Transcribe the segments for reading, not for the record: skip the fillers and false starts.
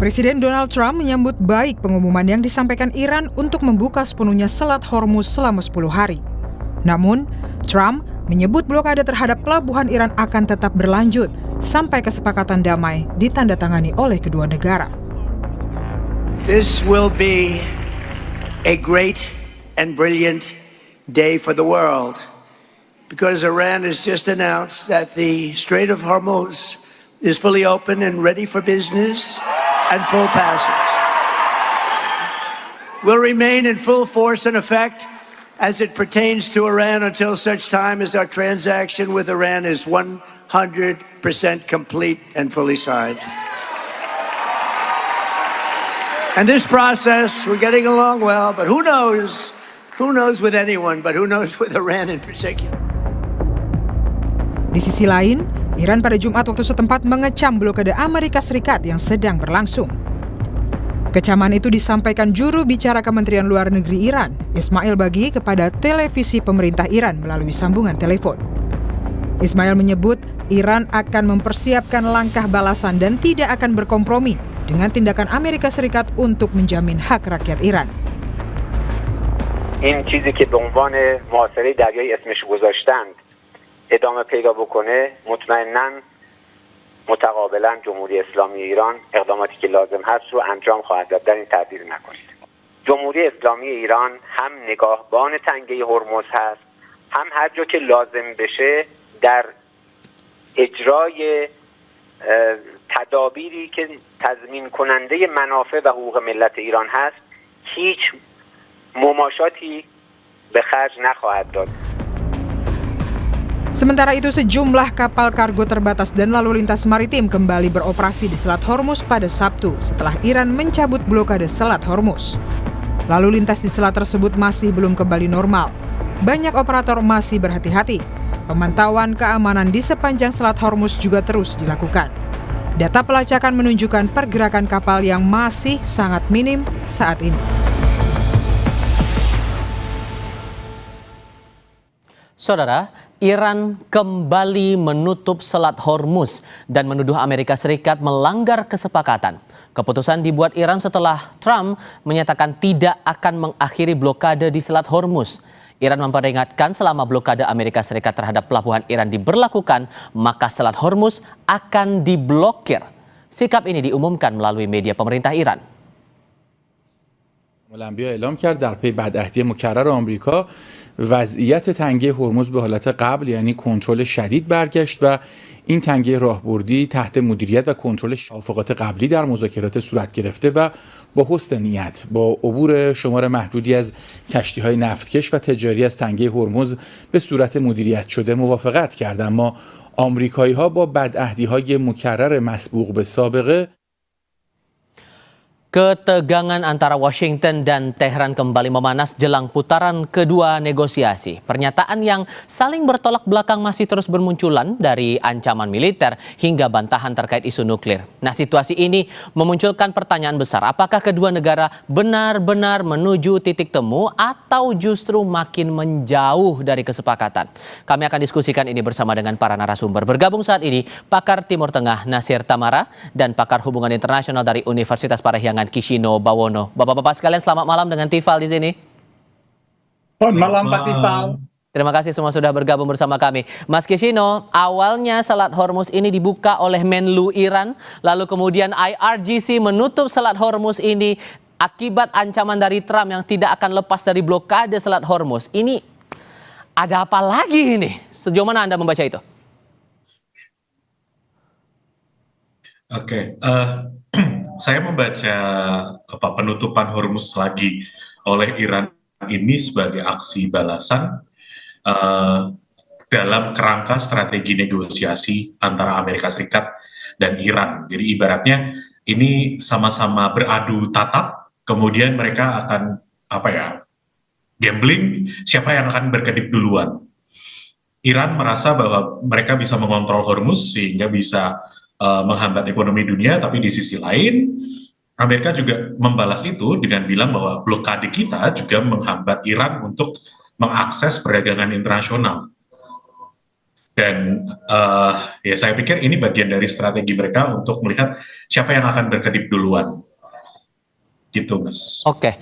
Presiden Donald Trump menyambut baik pengumuman yang disampaikan Iran untuk membuka sepenuhnya Selat Hormuz selama 10 hari. Namun, Trump menyebut blokade terhadap pelabuhan Iran akan tetap berlanjut sampai kesepakatan damai ditandatangani oleh kedua negara. This will be a great and brilliant day for the world because Iran has just announced that the Strait of Hormuz is fully open and ready for business and full passage. Will remain in full force and effect as it pertains to Iran until such time as our transaction with Iran is 100% complete and fully signed. And this process, we're getting along well, but who knows with anyone, but who knows with Iran in particular. Di sisi lain, Iran pada Jumat waktu setempat mengecam blokade Amerika Serikat yang sedang berlangsung. Kecaman itu disampaikan juru bicara Kementerian Luar Negeri Iran, Ismail Baghi, kepada televisi pemerintah Iran melalui sambungan telepon. Ismail menyebut Iran akan mempersiapkan langkah balasan dan tidak akan berkompromi dengan tindakan Amerika Serikat untuk menjamin hak rakyat Iran. این چیزی که به عنوان محاصره دریایی اسمش گذاشتند ادامه پیدا بکنه مطمئناً متقابلا جمهوری اسلامی ایران اقداماتی که لازم هست رو انجام خواهد داد. در این تردید نکنید. جمهوری اسلامی ایران هم نگاهبان تنگه هرمز هست، هم هر جا که لازم بشه در اجرای تدابیری که تضمین کننده منافع و حقوق ملت ایران هست هیچ مماشاتی به خرج نخواهد داد. Sementara itu, sejumlah kapal kargo terbatas dan lalu lintas maritim kembali beroperasi di Selat Hormuz pada Sabtu setelah Iran mencabut blokade Selat Hormuz. Lalu lintas di selat tersebut masih belum kembali normal. Banyak operator masih berhati-hati. Pemantauan keamanan di sepanjang Selat Hormuz juga terus dilakukan. Data pelacakan menunjukkan pergerakan kapal yang masih sangat minim saat ini. Saudara, Iran kembali menutup Selat Hormuz dan menuduh Amerika Serikat melanggar kesepakatan. Keputusan dibuat Iran setelah Trump menyatakan tidak akan mengakhiri blokade di Selat Hormuz. Iran memperingatkan selama blokade Amerika Serikat terhadap pelabuhan Iran diberlakukan, maka Selat Hormuz akan diblokir. Sikap ini diumumkan melalui media pemerintah Iran. الملمبیا اعلام کرد در پی بدعهدی مکرر آمریکا وضعیت تنگه هرمز به حالت قبل یعنی کنترل شدید برگشت و این تنگه راهبردی تحت مدیریت و کنترل توافقات قبلی در مذاکرات صورت گرفته و با حسن نیت با عبور شمار محدودی از کشتی‌های نفتکش و تجاری از تنگه هرمز به صورت مدیریت شده موافقت کرد، اما آمریکایی‌ها با بدعهدی‌های مکرر مسبوق به سابقه. Ketegangan antara Washington dan Teheran kembali memanas jelang putaran kedua negosiasi. Pernyataan yang saling bertolak belakang masih terus bermunculan, dari ancaman militer hingga bantahan terkait isu nuklir. Nah, situasi ini memunculkan pertanyaan besar. Apakah kedua negara benar-benar menuju titik temu atau justru makin menjauh dari kesepakatan? Kami akan diskusikan ini bersama dengan para narasumber. Bergabung saat ini pakar Timur Tengah Nasir Tamara dan pakar hubungan internasional dari Universitas Parahyangan Kishino Bawono. Bapak-bapak sekalian, selamat malam dengan Tifal di sini. Selamat malam Pak Tifal. Terima kasih semua sudah bergabung bersama kami. Mas Kishino, awalnya Selat Hormuz ini dibuka oleh Menlu Iran, lalu kemudian IRGC menutup Selat Hormuz ini akibat ancaman dari Trump yang tidak akan lepas dari blokade Selat Hormuz. Ini ada apa lagi ini? Sejauh mana Anda membaca itu? Oke, saya membaca penutupan Hormuz lagi oleh Iran ini sebagai aksi balasan dalam kerangka strategi negosiasi antara Amerika Serikat dan Iran. Jadi ibaratnya ini sama-sama beradu tatap, kemudian mereka akan gambling siapa yang akan berkedip duluan. Iran merasa bahwa mereka bisa mengontrol Hormuz sehingga bisa menghambat ekonomi dunia, tapi di sisi lain Amerika juga membalas itu dengan bilang bahwa blokade kita juga menghambat Iran untuk mengakses perdagangan internasional. Dan ya saya pikir ini bagian dari strategi mereka untuk melihat siapa yang akan berkedip duluan. Gitu, Mas. Oke,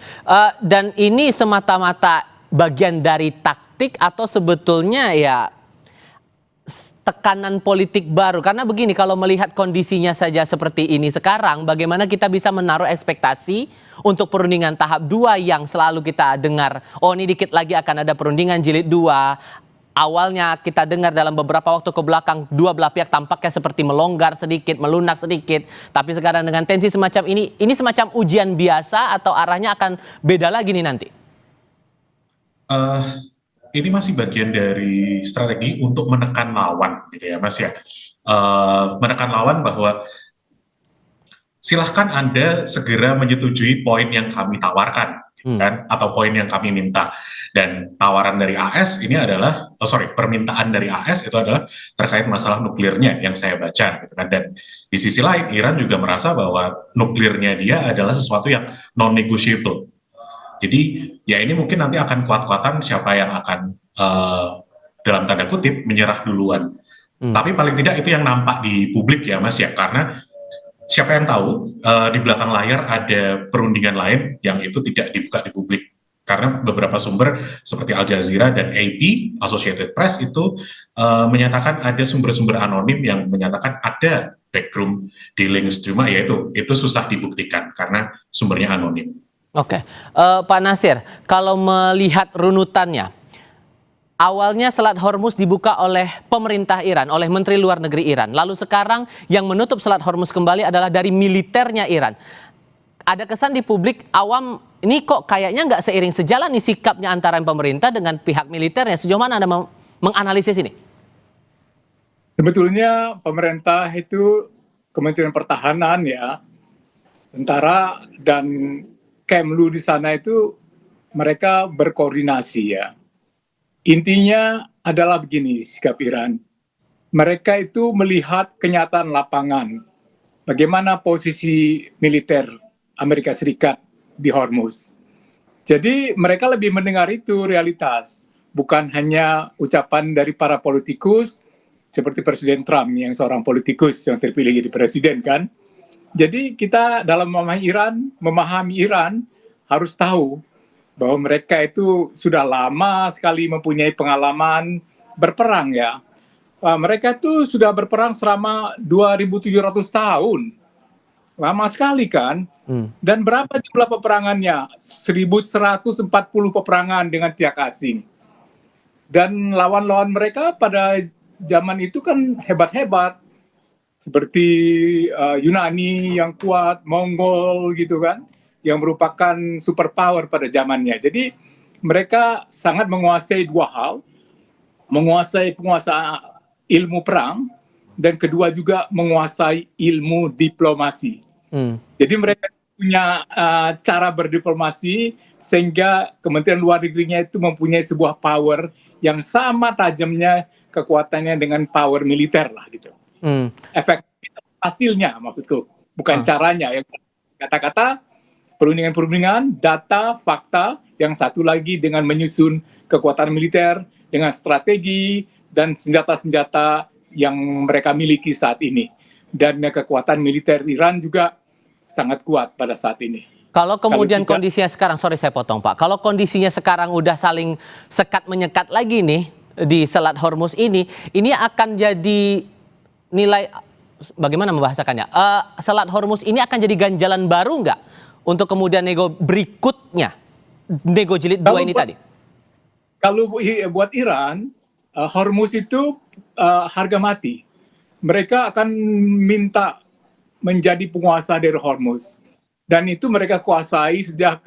dan ini semata-mata bagian dari taktik atau sebetulnya ya tekanan politik baru? Karena begini, kalau melihat kondisinya saja seperti ini sekarang, bagaimana kita bisa menaruh ekspektasi untuk perundingan tahap 2 yang selalu kita dengar, oh ini dikit lagi akan ada perundingan jilid 2. Awalnya kita dengar dalam beberapa waktu ke belakang dua belah pihak tampaknya seperti melonggar sedikit, melunak sedikit. Tapi sekarang dengan tensi semacam ini semacam ujian biasa atau arahnya akan beda lagi nih nanti? Ini masih bagian dari strategi untuk menekan lawan, gitu ya, Mas ya. Menekan lawan bahwa silahkan Anda segera menyetujui poin yang kami tawarkan. Kan, atau poin yang kami minta, dan tawaran dari AS ini adalah permintaan dari AS itu adalah terkait masalah nuklirnya yang saya baca gitu kan. Dan di sisi lain Iran juga merasa bahwa nuklirnya dia adalah sesuatu yang non negotiable. Jadi ya ini mungkin nanti akan kuat-kuatan siapa yang akan dalam tanda kutip menyerah duluan. Tapi paling tidak itu yang nampak di publik ya, Mas ya, karena siapa yang tahu di belakang layar ada perundingan lain yang itu tidak dibuka di publik. Karena beberapa sumber seperti Al Jazeera dan AP, Associated Press itu menyatakan ada sumber-sumber anonim yang menyatakan ada backroom dealings, cuma ya itu susah dibuktikan karena sumbernya anonim. Oke, Pak Nasir, kalau melihat runutannya, awalnya Selat Hormuz dibuka oleh pemerintah Iran, oleh Menteri Luar Negeri Iran. Lalu sekarang yang menutup Selat Hormuz kembali adalah dari militernya Iran. Ada kesan di publik awam, ini kok kayaknya nggak seiring sejalan nih sikapnya antara pemerintah dengan pihak militernya. Sejauh mana Anda menganalisis ini? Sebetulnya pemerintah itu Kementerian Pertahanan ya, tentara dan Kemlu di sana itu mereka berkoordinasi ya. Intinya adalah begini sikap Iran. Mereka itu melihat kenyataan lapangan. Bagaimana posisi militer Amerika Serikat di Hormuz. Jadi mereka lebih mendengar itu realitas. Bukan hanya ucapan dari para politikus seperti Presiden Trump yang seorang politikus yang terpilih jadi presiden kan. Jadi kita dalam memahami Iran harus tahu bahwa mereka itu sudah lama sekali mempunyai pengalaman berperang ya. Mereka itu sudah berperang selama 2.700 tahun. Lama sekali kan. Dan berapa jumlah peperangannya? 1.140 peperangan dengan pihak asing. Dan lawan-lawan mereka pada zaman itu kan hebat-hebat. Seperti Yunani yang kuat, Mongol gitu kan, yang merupakan superpower pada zamannya. Jadi mereka sangat menguasai dua hal, menguasai ilmu perang, dan kedua juga menguasai ilmu diplomasi. Jadi mereka punya cara berdiplomasi sehingga Kementerian Luar Negerinya itu mempunyai sebuah power yang sama tajamnya kekuatannya dengan power militer lah gitu. Efektivitas hasilnya maksudku, bukan caranya. Yang kata-kata perundingan-perundingan, data, fakta, yang satu lagi dengan menyusun kekuatan militer, dengan strategi, dan senjata-senjata yang mereka miliki saat ini. Dan kekuatan militer Iran juga sangat kuat pada saat ini. Kalau kemudian kondisinya sekarang, sorry saya potong Pak, kalau kondisinya sekarang udah saling sekat-menyekat lagi nih di Selat Hormuz ini akan jadi nilai, bagaimana membahasakannya, Selat Hormuz ini akan jadi ganjalan baru nggak untuk kemudian nego berikutnya, nego jilid 2 ini tadi? Kalau buat Iran, Hormuz itu harga mati. Mereka akan minta menjadi penguasa dari Hormuz. Dan itu mereka kuasai sejak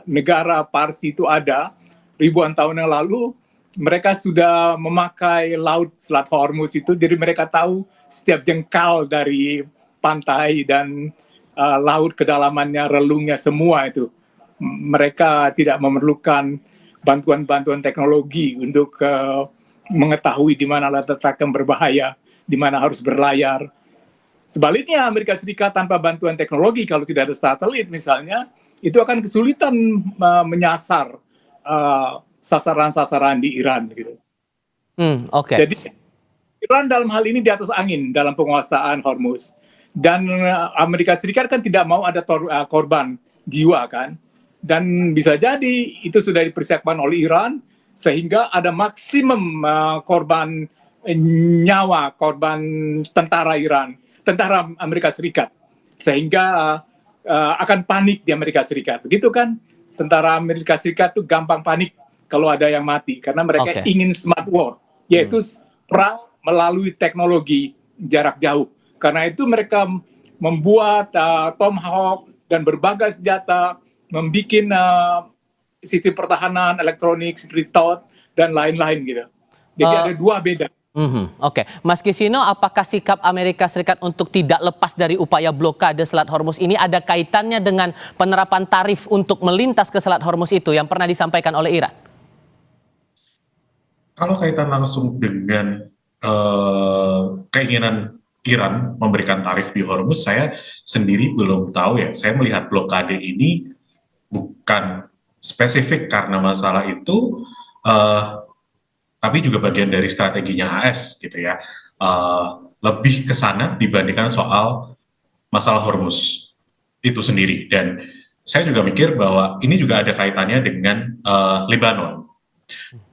negara Parsi itu ada, ribuan tahun yang lalu. Mereka sudah memakai laut Selat Hormuz itu, jadi mereka tahu setiap jengkal dari pantai dan laut kedalamannya, relungnya semua itu. Mereka tidak memerlukan bantuan-bantuan teknologi untuk mengetahui di mana letak yang berbahaya, di mana harus berlayar. Sebaliknya Amerika Serikat tanpa bantuan teknologi, kalau tidak ada satelit misalnya, itu akan kesulitan menyasar sasaran-sasaran di Iran gitu. Oke. Jadi Iran dalam hal ini di atas angin dalam penguasaan Hormuz. Dan Amerika Serikat kan tidak mau ada korban jiwa kan. Dan bisa jadi itu sudah dipersiapkan oleh Iran sehingga ada maksimum korban nyawa, korban tentara Iran, tentara Amerika Serikat. Sehingga akan panik di Amerika Serikat. Begitu kan? Tentara Amerika Serikat tuh gampang panik kalau ada yang mati karena mereka ingin smart war, yaitu perang melalui teknologi jarak jauh. Karena itu mereka membuat Tomahawk dan berbagai senjata, membuat sistem pertahanan elektronik seperti THAAD dan lain-lain gitu. Jadi ada dua beda. Oke, Mas Kisino, apakah sikap Amerika Serikat untuk tidak lepas dari upaya blokade Selat Hormuz ini ada kaitannya dengan penerapan tarif untuk melintas ke Selat Hormuz itu yang pernah disampaikan oleh Iran? Kalau kaitan langsung dengan keinginan Iran memberikan tarif di Hormuz, saya sendiri belum tahu ya. Saya melihat blokade ini bukan spesifik karena masalah itu, tapi juga bagian dari strateginya AS gitu ya. Lebih ke sana dibandingkan soal masalah Hormuz itu sendiri. Dan saya juga mikir bahwa ini juga ada kaitannya dengan Lebanon.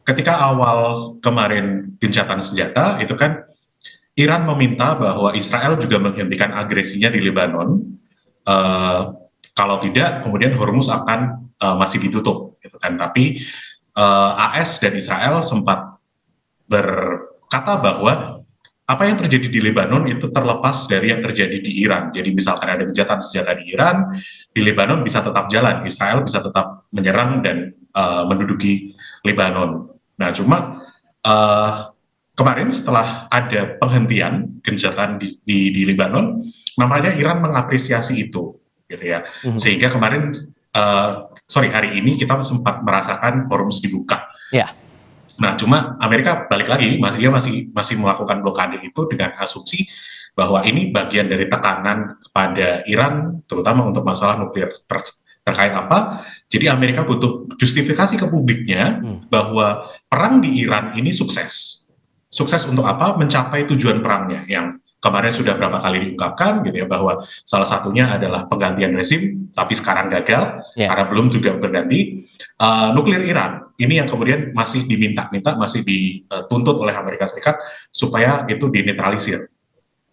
Ketika awal kemarin gencatan senjata, itu kan Iran meminta bahwa Israel juga menghentikan agresinya di Lebanon. Kalau tidak, kemudian Hormuz akan masih ditutup, gitu kan. Tapi AS dan Israel sempat berkata bahwa apa yang terjadi di Lebanon itu terlepas dari yang terjadi di Iran. Jadi misalkan ada gencatan senjata di Iran, di Lebanon bisa tetap jalan, Israel bisa tetap menyerang dan menduduki Lebanon. Nah, cuma kemarin setelah ada penghentian gencatan di Lebanon, namanya Iran mengapresiasi itu, gitu ya. Sehingga kemarin, hari ini kita sempat merasakan Hormuz dibuka. Ya. Nah, cuma Amerika balik lagi, dia masih melakukan blokade itu dengan asumsi bahwa ini bagian dari tekanan kepada Iran, terutama untuk masalah nuklir. Terkait apa? Jadi Amerika butuh justifikasi ke publiknya bahwa perang di Iran ini sukses. Sukses untuk apa? Mencapai tujuan perangnya yang kemarin sudah berapa kali diungkapkan gitu ya, bahwa salah satunya adalah penggantian rezim, tapi sekarang gagal karena belum juga berganti. Nuklir Iran ini yang kemudian masih diminta-minta, masih dituntut oleh Amerika Serikat supaya itu dinetralisir.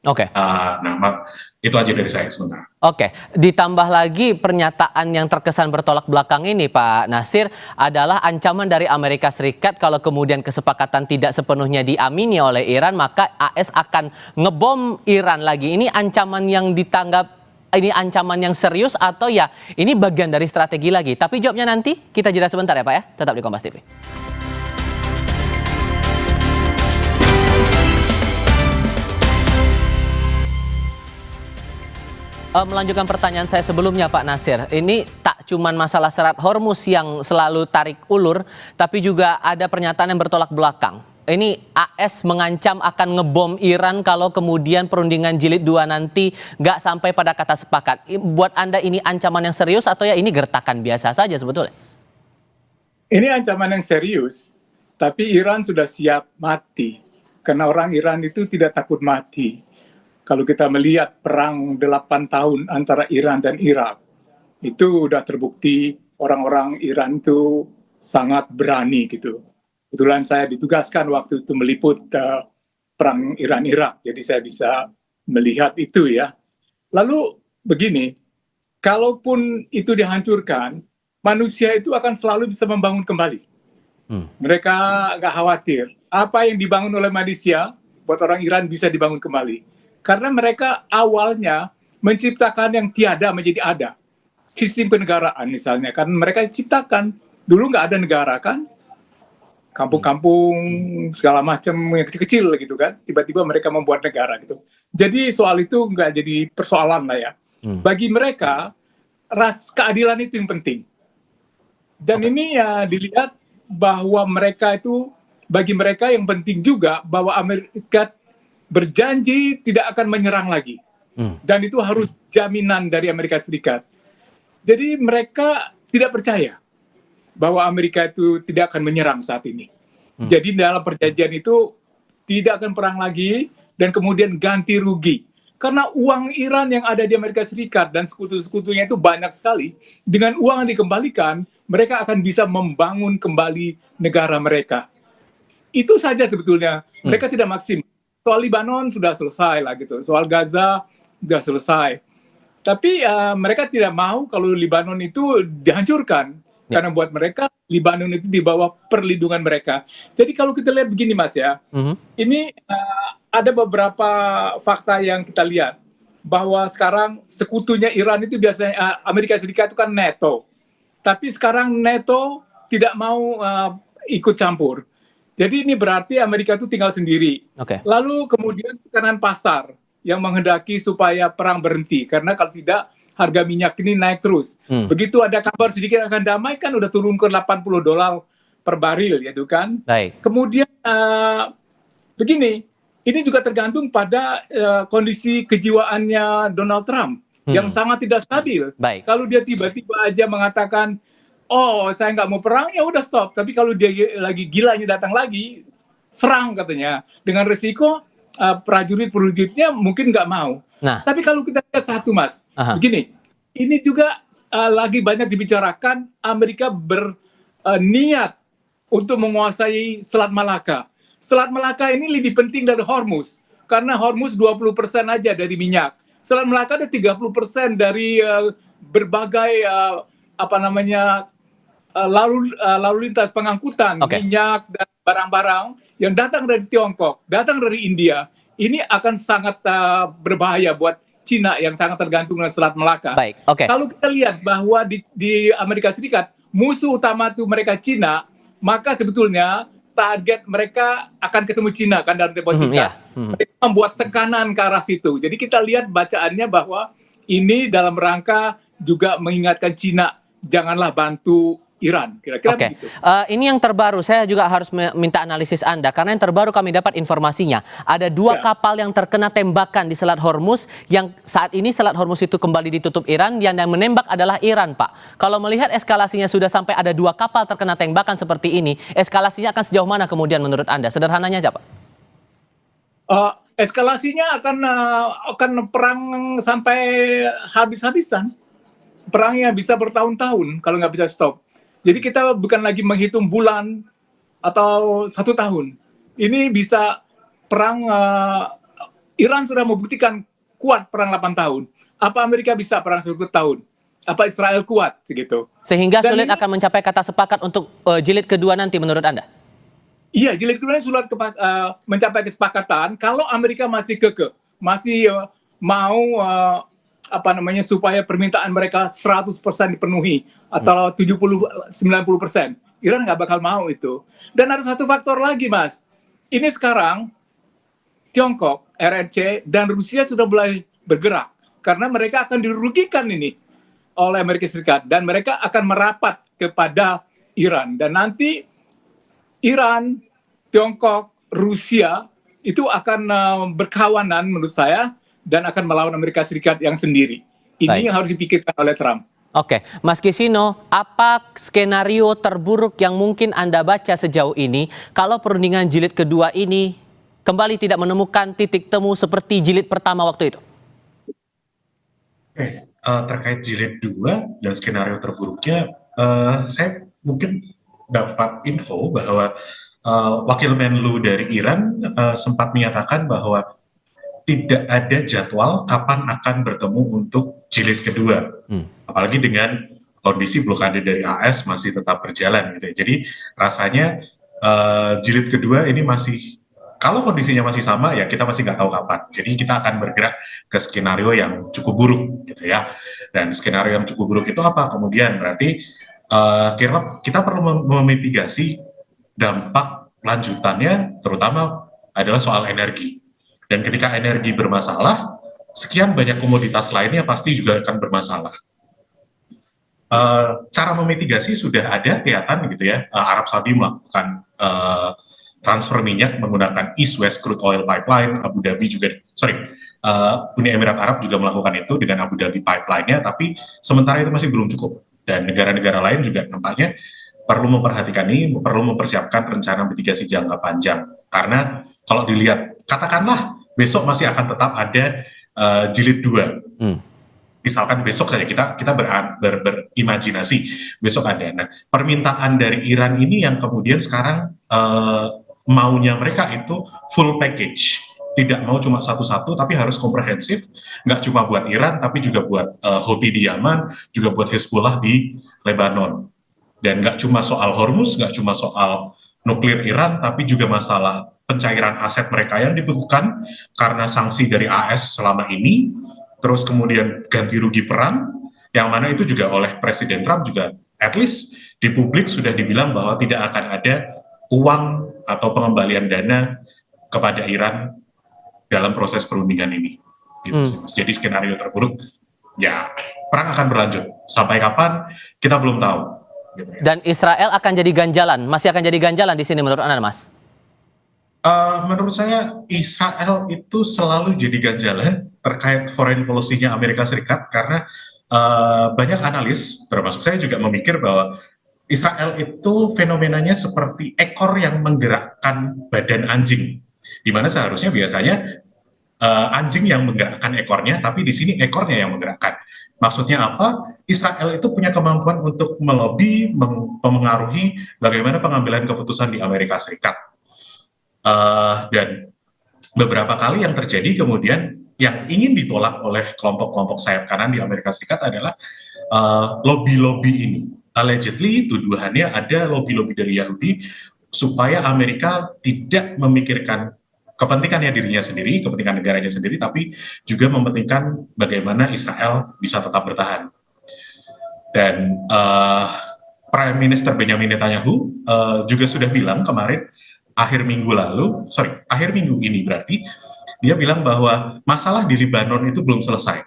Oke. Nah, itu aja dari saya sebenarnya. Oke, ditambah lagi pernyataan yang terkesan bertolak belakang ini Pak Nasir adalah ancaman dari Amerika Serikat kalau kemudian kesepakatan tidak sepenuhnya diamini oleh Iran, maka AS akan ngebom Iran lagi. Ini ancaman yang ini ancaman yang serius atau ya ini bagian dari strategi lagi? Tapi jawabnya nanti kita jeda sebentar ya Pak ya, tetap di Kompas TV. Melanjutkan pertanyaan saya sebelumnya Pak Nasir, ini tak cuman masalah Selat Hormuz yang selalu tarik ulur, tapi juga ada pernyataan yang bertolak belakang. Ini AS mengancam akan ngebom Iran kalau kemudian perundingan jilid 2 nanti nggak sampai pada kata sepakat. Buat Anda ini ancaman yang serius atau ya ini gertakan biasa saja sebetulnya? Ini ancaman yang serius, tapi Iran sudah siap mati. Karena orang Iran itu tidak takut mati. Kalau kita melihat perang 8 tahun antara Iran dan Irak, itu udah terbukti orang-orang Iran itu sangat berani gitu. Kebetulan saya ditugaskan waktu itu meliput perang Iran-Irak, jadi saya bisa melihat itu ya. Lalu begini, kalaupun itu dihancurkan, manusia itu akan selalu bisa membangun kembali. Mereka nggak khawatir. Apa yang dibangun oleh manusia, buat orang Iran bisa dibangun kembali. Karena mereka awalnya menciptakan yang tiada menjadi ada. Sistem kenegaraan misalnya, kan mereka ciptakan. Dulu nggak ada negara kan, kampung-kampung segala macam yang kecil-kecil gitu kan. Tiba-tiba mereka membuat negara gitu. Jadi soal itu nggak jadi persoalan lah ya. Bagi mereka, keadilan itu yang penting. Dan ini ya dilihat bahwa mereka itu, bagi mereka yang penting juga bahwa Amerika berjanji tidak akan menyerang lagi. Dan itu harus jaminan dari Amerika Serikat. Jadi mereka tidak percaya bahwa Amerika itu tidak akan menyerang saat ini. Jadi dalam perjanjian itu tidak akan perang lagi, dan kemudian ganti rugi. Karena uang Iran yang ada di Amerika Serikat dan sekutu-sekutunya itu banyak sekali. Dengan uang yang dikembalikan, mereka akan bisa membangun kembali negara mereka. Itu saja sebetulnya. Mereka tidak maksimal. Soal Libanon sudah selesai lah gitu. Soal Gaza sudah selesai. Tapi mereka tidak mau kalau Libanon itu dihancurkan. Karena buat mereka, Libanon itu di bawah perlindungan mereka. Jadi kalau kita lihat begini Mas ya, ini ada beberapa fakta yang kita lihat. Bahwa sekarang sekutunya Iran itu biasanya, Amerika Serikat itu kan NATO. Tapi sekarang NATO tidak mau ikut campur. Jadi ini berarti Amerika itu tinggal sendiri. Lalu kemudian tekanan pasar yang menghendaki supaya perang berhenti. Karena kalau tidak, harga minyak ini naik terus. Begitu ada kabar sedikit akan damai, kan udah turun ke $80 per baril, gitu kan. Kemudian begini, ini juga tergantung pada kondisi kejiwaannya Donald Trump yang sangat tidak stabil. Kalau dia tiba-tiba aja mengatakan, oh saya nggak mau perang, ya udah stop. Tapi kalau dia lagi gilanya datang lagi, serang katanya. Dengan resiko prajurit-prajuritnya mungkin nggak mau. Tapi kalau kita lihat satu Mas, begini, ini juga lagi banyak dibicarakan Amerika berniat untuk menguasai Selat Malaka. Selat Malaka ini lebih penting dari Hormuz, karena Hormuz 20% aja dari minyak. Selat Malaka ada 30% dari berbagai lalu lintas pengangkutan minyak dan barang-barang yang datang dari Tiongkok, datang dari India. Ini akan sangat berbahaya buat Cina yang sangat tergantung dengan Selat Malaka. Kalau kita lihat bahwa di Amerika Serikat musuh utama itu mereka Cina, maka sebetulnya target mereka akan ketemu Cina kan dalam tempo singkat. Mereka membuat tekanan ke arah situ. Jadi kita lihat bacaannya bahwa ini dalam rangka juga mengingatkan Cina, janganlah bantu Iran, kira-kira begitu. Ini yang terbaru, saya juga harus minta analisis Anda, karena yang terbaru kami dapat informasinya, ada 2 kapal yang terkena tembakan di Selat Hormuz, yang saat ini Selat Hormuz itu kembali ditutup Iran, yang menembak adalah Iran, Pak. Kalau melihat eskalasinya sudah sampai ada 2 kapal terkena tembakan seperti ini, eskalasinya akan sejauh mana kemudian menurut Anda? Sederhananya aja, Pak. Eskalasinya akan perang sampai habis-habisan. Perangnya bisa bertahun-tahun kalau nggak bisa stop. Jadi kita bukan lagi menghitung bulan atau 1 tahun. Ini bisa perang, Iran sudah membuktikan kuat perang 8 tahun. Apa Amerika bisa perang 1 tahun? Apa Israel kuat? Segitu. Sehingga sulit akan mencapai kata sepakat untuk jilid kedua nanti menurut Anda? Iya, jilid kedua sulit mencapai kesepakatan kalau Amerika masih kekeh, masih mau supaya permintaan mereka 100% dipenuhi atau 70-90%. Iran nggak bakal mau itu. Dan ada satu faktor lagi, Mas. Ini sekarang Tiongkok, RRC, dan Rusia sudah mulai bergerak karena mereka akan dirugikan ini oleh Amerika Serikat dan mereka akan merapat kepada Iran. Dan nanti Iran, Tiongkok, Rusia itu akan berkawanan menurut saya dan akan melawan Amerika Serikat yang sendiri. Ini yang harus dipikirkan oleh Trump. Mas Kisino, apa skenario terburuk yang mungkin Anda baca sejauh ini kalau perundingan jilid kedua ini kembali tidak menemukan titik temu seperti jilid pertama waktu itu? Terkait jilid 2 dan skenario terburuknya, saya mungkin dapat info bahwa Wakil Menlu dari Iran sempat menyatakan bahwa tidak ada jadwal kapan akan bertemu untuk jilid kedua, apalagi dengan kondisi blokade dari AS masih tetap berjalan gitu ya. Jadi rasanya jilid kedua ini masih, kalau kondisinya masih sama ya kita masih nggak tahu kapan. Jadi kita akan bergerak ke skenario yang cukup buruk gitu ya. Dan skenario yang cukup buruk itu apa? Kemudian berarti kita perlu memitigasi dampak lanjutannya, terutama adalah soal energi. Dan ketika energi bermasalah, sekian banyak komoditas lainnya pasti juga akan bermasalah. Cara memitigasi sudah ada, kelihatan gitu ya. Arab Saudi melakukan transfer minyak menggunakan East-West Crude Oil Pipeline, Abu Dhabi juga, Uni Emirat Arab juga melakukan itu dengan Abu Dhabi pipeline-nya, tapi sementara itu masih belum cukup. Dan negara-negara lain juga nampaknya perlu memperhatikan ini, perlu mempersiapkan rencana mitigasi jangka panjang. Karena kalau dilihat, katakanlah besok masih akan tetap ada jilid 2. Misalkan besok saja kita berimajinasi besok ada. Nah, permintaan dari Iran ini yang kemudian sekarang maunya mereka itu full package, tidak mau cuma satu-satu, tapi harus komprehensif, nggak cuma buat Iran, tapi juga buat Houthi di Yaman, juga buat Hezbollah di Lebanon. Dan nggak cuma soal Hormuz, nggak cuma soal nuklir Iran, tapi juga masalah pencairan aset mereka yang dibekukan karena sanksi dari AS selama ini, terus kemudian ganti rugi perang, yang mana itu juga oleh Presiden Trump juga, at least di publik sudah dibilang bahwa tidak akan ada uang atau pengembalian dana kepada Iran dalam proses perundingan ini. Gitu. Jadi skenario terburuk, ya perang akan berlanjut. Sampai kapan, kita belum tahu. Gitu ya. Dan Israel akan jadi ganjalan, masih akan jadi ganjalan di sini menurut Anda, Mas? Menurut saya Israel itu selalu jadi ganjalan terkait foreign policy-nya Amerika Serikat karena banyak analis, termasuk saya juga memikir bahwa Israel itu fenomenanya seperti ekor yang menggerakkan badan anjing, di mana seharusnya biasanya anjing yang menggerakkan ekornya, tapi di sini ekornya yang menggerakkan. Maksudnya apa? Israel itu punya kemampuan untuk melobi, mempengaruhi bagaimana pengambilan keputusan di Amerika Serikat. Dan beberapa kali yang terjadi kemudian yang ingin ditolak oleh kelompok-kelompok sayap kanan di Amerika Serikat adalah lobby-lobby ini. Allegedly, tuduhannya ada lobby-lobby dari Yahudi supaya Amerika tidak memikirkan kepentingannya dirinya sendiri, kepentingan negaranya sendiri, tapi juga mementingkan bagaimana Israel bisa tetap bertahan. Dan Prime Minister Benjamin Netanyahu juga sudah bilang kemarin, akhir minggu ini berarti, dia bilang bahwa masalah di Lebanon itu belum selesai.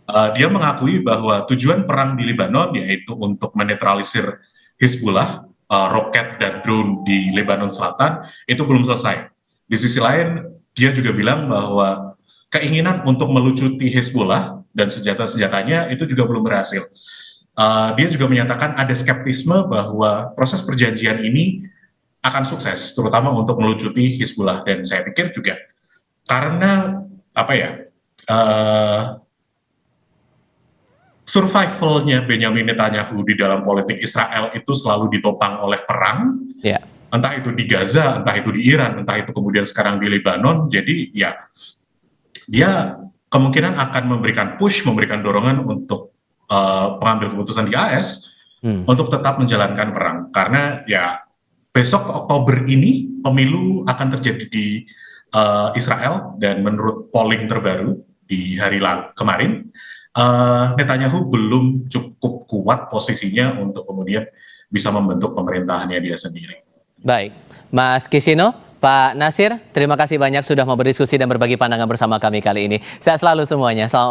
Dia mengakui bahwa tujuan perang di Lebanon yaitu untuk menetralisir Hezbollah, roket dan drone di Lebanon Selatan, itu belum selesai. Di sisi lain, dia juga bilang bahwa keinginan untuk melucuti Hezbollah dan senjata-senjatanya itu juga belum berhasil. Dia juga menyatakan ada skeptisme bahwa proses perjanjian ini akan sukses, terutama untuk melucuti Hezbollah. Dan saya pikir juga karena survivalnya Benjamin Netanyahu di dalam politik Israel itu selalu ditopang oleh perang, entah itu di Gaza, entah itu di Iran, entah itu kemudian sekarang di Lebanon. Jadi ya dia kemungkinan akan memberikan dorongan untuk pengambil keputusan di AS untuk tetap menjalankan perang. Karena ya besok Oktober ini pemilu akan terjadi di Israel, dan menurut polling terbaru di hari kemarin, Netanyahu belum cukup kuat posisinya untuk kemudian bisa membentuk pemerintahannya dia sendiri. Baik, Mas Kisino, Pak Nasir, terima kasih banyak sudah mau berdiskusi dan berbagi pandangan bersama kami kali ini. Sehat selalu semuanya. Selamat